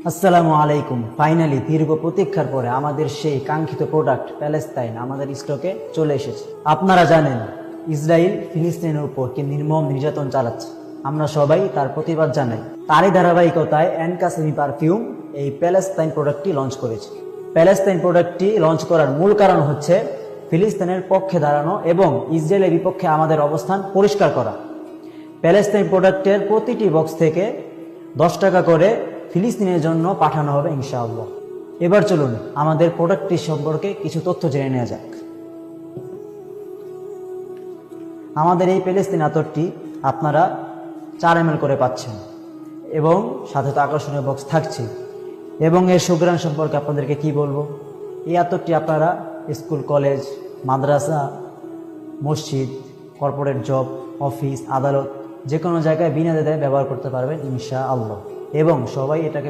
আসসালামু আলাইকুম। ফাইনালি দীর্ঘ প্রতীক্ষার পরে আমাদের সেই কাঙ্ক্ষিত প্রোডাক্ট প্যালেস্তাইন আমাদের স্টকে চলে এসেছে। আপনারা জানেন ইসরায়েল ফিলিস্তিনের উপর কি নির্মম নির্যাতন চালাচ্ছে, আমরা সবাই তার প্রতিবাদ জানাই। তারই ধারাবাহিকতায় এনকাসেমি পারফিউম এই প্যালেস্তাইন প্রোডাক্টটি লঞ্চ করেছে। প্যালেস্তাইন প্রোডাক্টটি লঞ্চ করার মূল কারণ হচ্ছে ফিলিস্তিনের পক্ষে দাঁড়ানো এবং ইসরায়েলের বিপক্ষে আমাদের অবস্থান পরিষ্কার করা। প্যালেস্তাইন প্রোডাক্টের প্রতিটি বক্স থেকে 10 টাকা করে ফিলিস্তিনের জন্য পাঠানো হবে ইনশাআল্লাহ। এবার চলুন আমাদের প্রোডাক্টটি সম্পর্কে কিছু তথ্য জেনে নেওয়া যাক। আমাদের এই প্যালেস্তাইন আতরটি আপনারা 4 ml করে পাচ্ছেন এবং সাথে তো আকর্ষণীয় বক্স থাকছে। এবং এর সুঘ্রাণ সম্পর্কে আপনাদেরকে কি বলবো, এই আতরটি আপনারা স্কুল, কলেজ, মাদ্রাসা, মসজিদ, কর্পোরেট জব, অফিস, আদালত যে কোনো জায়গায় বিনা দ্বিধায় ব্যবহার করতে পারবেন ইনশাআল্লাহ, এবং সবাই এটাকে